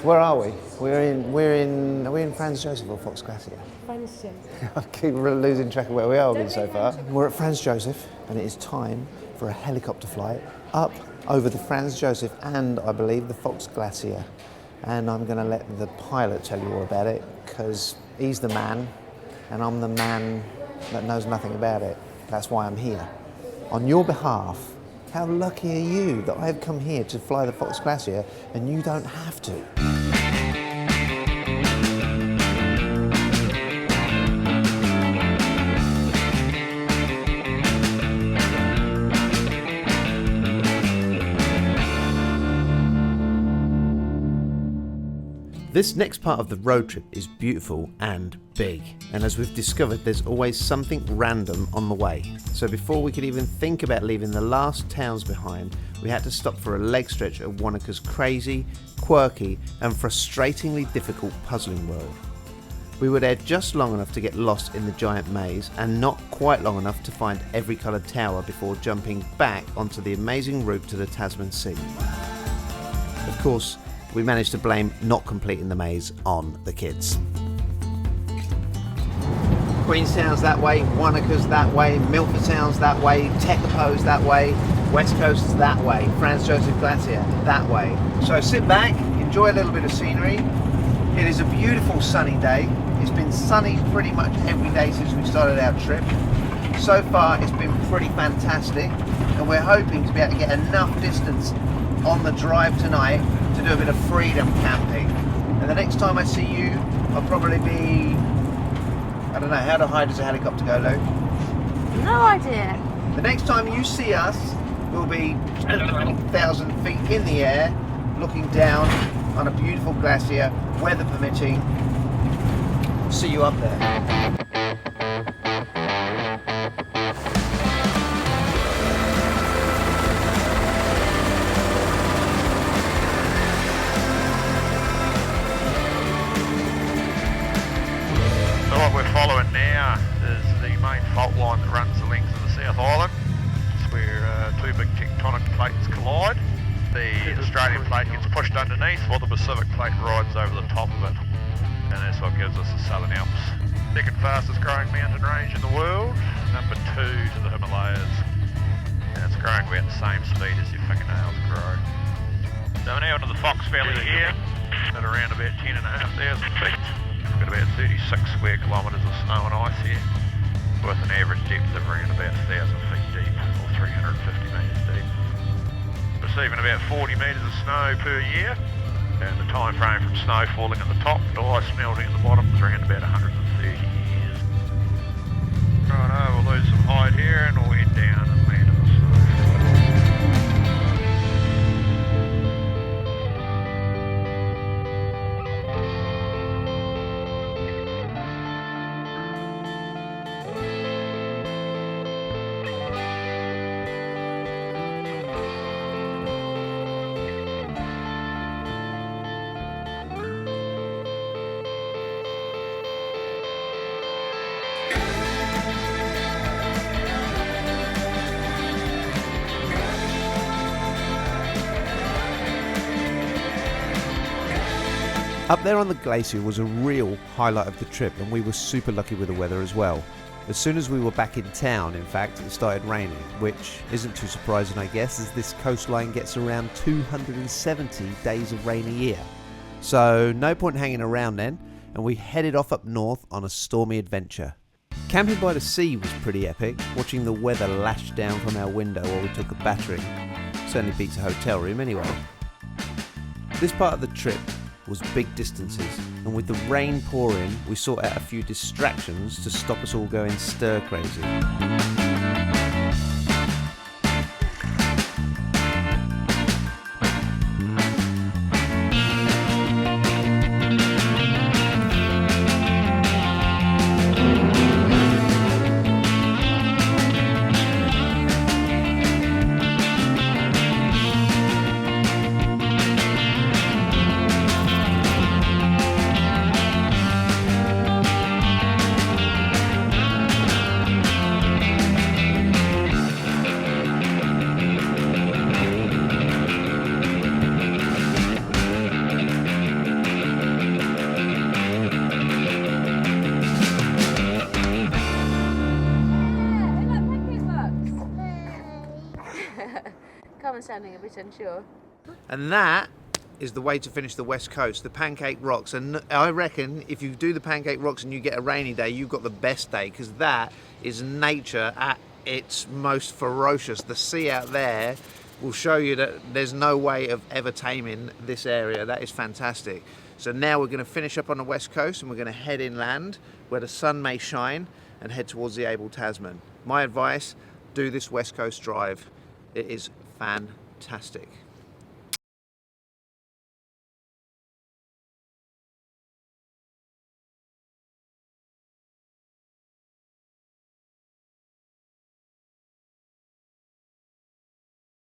Where are we? Are we in Franz Josef or Fox Glacier? Franz Josef. I keep losing track of where we are so far. We're at Franz Josef and it is time for a helicopter flight up over the Franz Josef and I believe the Fox Glacier. And I'm going to let the pilot tell you all about it because he's the man and I'm the man that knows nothing about it. That's why I'm here. On your behalf, how lucky are you that I've come here to fly the Fox Glacier and you don't have to? This next part of the road trip is beautiful and big, and as we've discovered, there's always something random on the way. So before we could even think about leaving the last towns behind, we had to stop for a leg stretch of Wanaca's crazy, quirky, and frustratingly difficult puzzling world. We were there just long enough to get lost in the giant maze, and not quite long enough to find every coloured tower before jumping back onto the amazing route to the Tasman Sea. Of course, we managed to blame not completing the maze on the kids. Queenstown's that way, Wanaca's that way, Milford Sound's that way, Tekapo's that way, West Coast's that way, Franz Josef Glacier that way. So sit back, enjoy a little bit of scenery. It is a beautiful sunny day. It's been sunny pretty much every day since we started our trip. So far it's been pretty fantastic and we're hoping to be able to get enough distance on the drive tonight to do a bit of freedom camping. And the next time I see you, I'll probably be, I don't know, how high does a helicopter go, Lou? No idea. The next time you see us, we'll be 1,000 feet in the air, looking down on a beautiful glacier, weather permitting. See you up there. What we're following now is the main fault line that runs the length of the South Island. It's where two big tectonic plates collide. The Australian plate gets pushed underneath while the Pacific plate rides over the top of it. And that's what gives us the Southern Alps. Second fastest growing mountain range in the world, number 2 to the Himalayas. And it's growing about the same speed as your fingernails grow. So we're now into the Fox Valley here, at around about 10,500 feet. Got about 36 square kilometres of snow and ice here, with an average depth of around about 1,000 feet deep, or 350 metres deep. Receiving about 40 metres of snow per year, and the time frame from snow falling at the top to ice melting at the bottom is around about 130 years. Righto, we'll lose some height here and we'll head down and land in the snow. Up there on the glacier was a real highlight of the trip and we were super lucky with the weather as well. As soon as we were back in town, in fact, it started raining, which isn't too surprising I guess, as this coastline gets around 270 days of rain a year. So no point hanging around then, and we headed off up north on a stormy adventure. Camping by the sea was pretty epic, watching the weather lash down from our window while we took a battering. Certainly beats a hotel room anyway. This part of the trip was big distances, and with the rain pouring, we sought out a few distractions to stop us all going stir crazy. I'm sounding a bit unsure. And that is the way to finish the West Coast, the Pancake Rocks. And I reckon if you do the Pancake Rocks and you get a rainy day, you've got the best day, because that is nature at its most ferocious. The sea out there will show you that there's no way of ever taming this area. That is fantastic. So now we're going to finish up on the West Coast and we're going to head inland where the sun may shine and head towards the Abel Tasman. My advice, do this West Coast drive. It is fantastic.